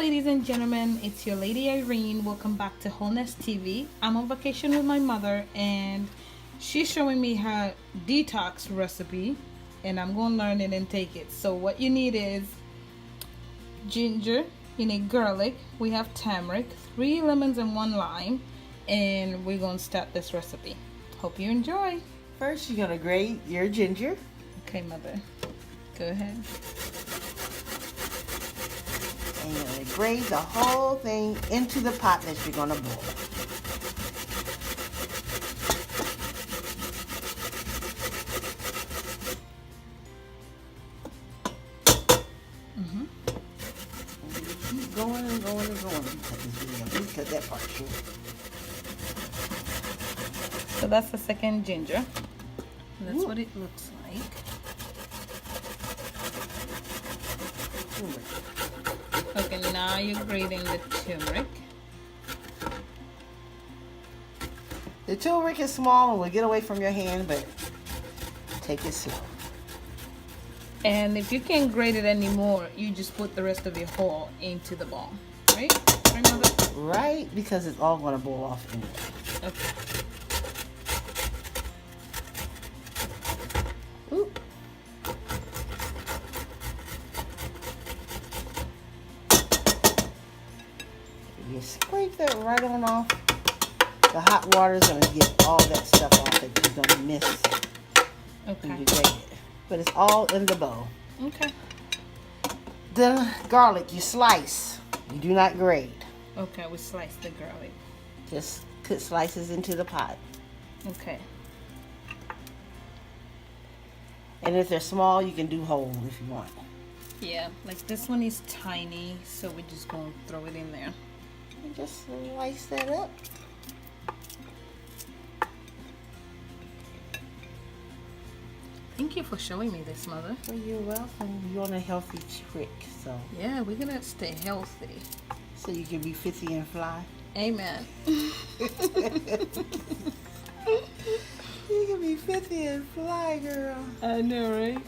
ladies and gentlemen, it's your lady Irene. Welcome back to Wholenesstv. I'm on vacation with my mother and she's showing me her detox recipe and I'm going to learn it and take it. So what you need is ginger, you need garlic, we have turmeric, 3 lemons and 1 lime, and we're going to start this recipe. Hope you enjoy. First, you're going to grate your ginger. Okay, mother. Go ahead. And you're going to grate the whole thing into the pot that you're going to boil. And you keep going and going and going. Please cut that part short. So that's the second ginger. That's what it looks like. Okay, now you're grating the turmeric. The turmeric is small and will get away from your hand, but take it slow. And if you can't grate it anymore, you just put the rest of your whole into the bowl, right? Right, because it's all going to boil off anyway. Okay. Oop. You scrape that right on off. The hot water is going to get all that stuff off that you're going to miss when you grate it. But it's all in the bowl. Okay. The garlic, you slice. You do not grate. Okay, we slice the garlic. Just cut slices into the pot. Okay. And if they're small, you can do whole if you want. Yeah, like this one is tiny, so we're just going to throw it in there. And just slice that up. Thank you for showing me this, Mother. Well, you're welcome. You're on a healthy trick, so. Yeah, we're gonna stay healthy. So you can be 50 and fly. Amen. You can be 50 and fly, girl. I know, right?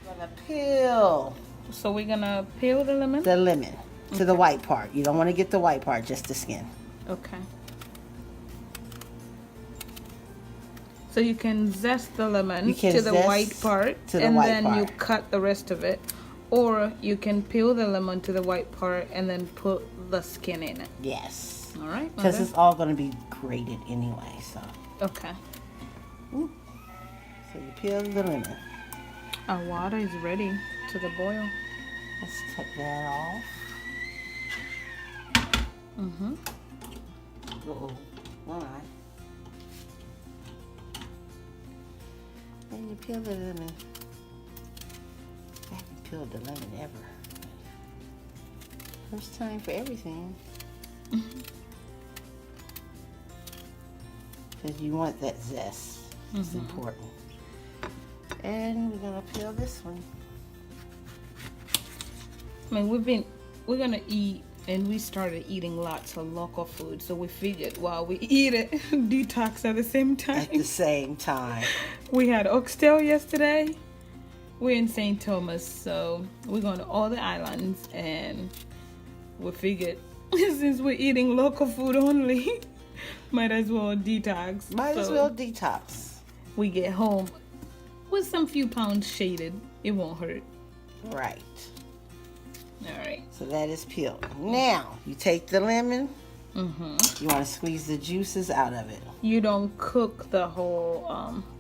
We're gonna peel. So we're gonna peel the lemon? The lemon to the white part. You don't want to get the white part, just the skin. Okay. So you can zest the lemon to the white part and then you cut the rest of it. Or you can peel the lemon to the white part and then put the skin in it. Yes. All right. Because it's all going to be grated anyway, so. Okay. Ooh. So you peel the lemon. Our water is ready to the boil. Let's cut that off. Mm-hmm. Uh-oh. All right. And you peel the lemon. I haven't peeled the lemon ever. First time for everything. Because you want that zest. It's important. And we're gonna peel this one. I mean, we're gonna eat, and we started eating lots of local food, so we figured while we eat it, detox at the same time. At the same time. We had oxtail yesterday. We're in St. Thomas, so we're going to all the islands, and we figured since we're eating local food only, might as well detox. Might as well detox. We get home with some few pounds shaded. It won't hurt. Right. All right. So that is peeled. Now, you take the lemon. You want to squeeze the juices out of it. You don't cook the whole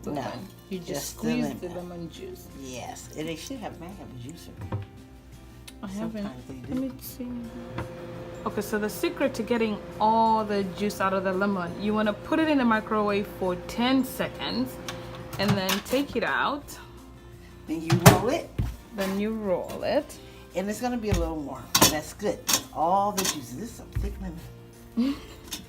lemon. No. You just squeeze the lemon juice. Yes. And they should have, may have a juicer. I haven't. Sometimes they do. Let me see. Okay, so the secret to getting all the juice out of the lemon, you want to put it in the microwave for 10 seconds and then take it out. Then you roll it. Then you roll it. And it's going to be a little warm. That's good. All the juices. This is some thick lemon.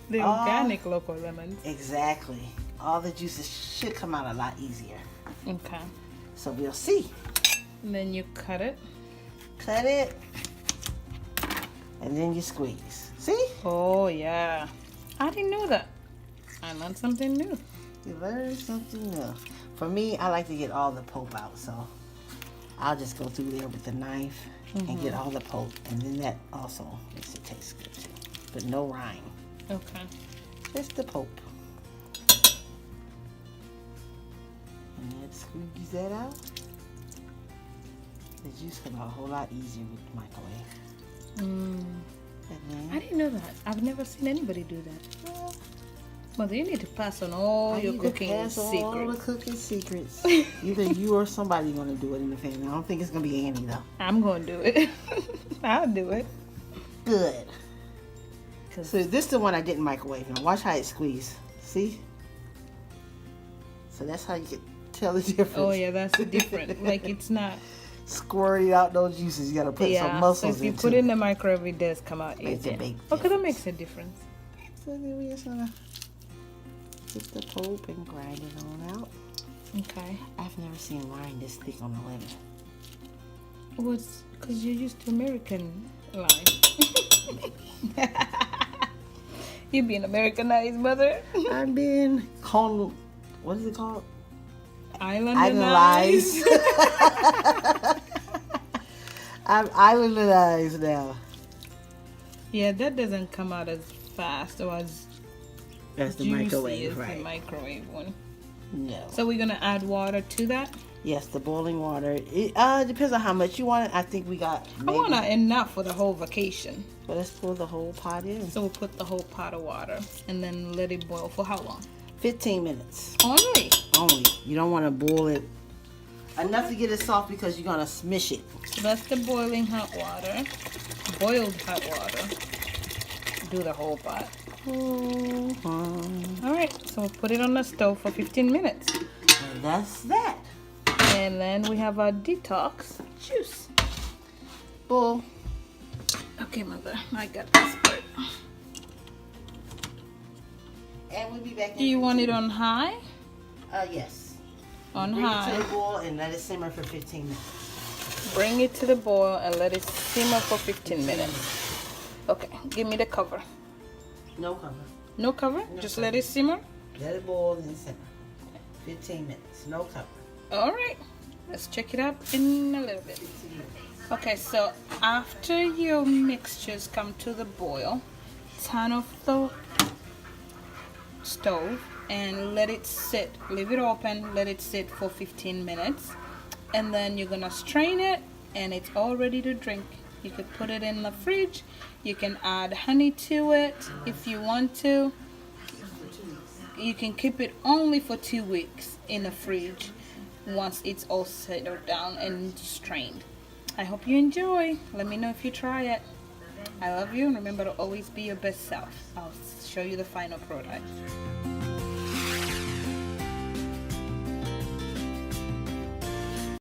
The organic local lemons. Exactly. All the juices should come out a lot easier. Okay. So we'll see. And then you cut it. Cut it. And then you squeeze. See? Oh, yeah. I didn't know that. I learned something new. You learned something new. For me, I like to get all the pulp out, so I'll just go through there with the knife and get all the pulp. And then that also makes it taste good too. But no rind. Okay. Just the pulp. And then squeeze that out. The juice comes out a whole lot easier with the microwave. I didn't know that. I've never seen anybody do that. Mother, you need to pass on all your cooking secrets. All the cooking secrets. Either you or somebody gonna do it in the family. I don't think it's gonna be Annie though. I'm gonna do it. I'll do it. Good. So this is the one I didn't microwave. Now watch how it squeezes. See? So that's how you can tell the difference. Oh yeah, that's different. Like it's not squirting out those juices. You gotta put some muscles into it. So if you put it in the microwave, it does come out easier. Okay, that makes a difference. So then we just gonna get the pulp and grind it on out. Okay. I've never seen wine this thick on the lemon. Well, it's because you're used to American wine. You being Americanized, mother. I've been called, what is it called? Islandized. I'm islandized now. Yeah, that doesn't come out as fast or as that's the juicy microwave, as right? The microwave one. No. So we're gonna add water to that. Yes, the boiling water. It depends on how much you want it. I think we got. I want enough for the whole vacation. But let's pour the whole pot in. So we'll put the whole pot of water and then let it boil for how long? 15 minutes. Only. You don't want to boil it enough to get it soft because you're gonna smish it. So that's the boiling hot water. Boiled hot water. Do the whole pot. All right. So we'll put it on the stove for 15 minutes. And that's that. And then we have our detox juice. Bowl. Okay, mother, I got this part. And we'll be back. Do you want it on high? Yes. On Bring high. it to the boil and let it simmer for 15 minutes. Bring it to the boil and let it simmer for 15 minutes. Okay, give me the cover. No cover. No cover? No Just cover. let it simmer? Let it boil and simmer. 15 minutes. No cover. All right. Let's check it out in a little bit. Okay, so after your mixtures come to the boil, turn off the stove and let it sit. Leave it open, let it sit for 15 minutes. And then you're gonna strain it and it's all ready to drink. You could put it in the fridge. You can add honey to it if you want to. You can keep it only for 2 weeks in the fridge once it's all settled down and strained. I hope you enjoy. Let me know if you try it. I love you and remember to always be your best self. I'll show you the final product.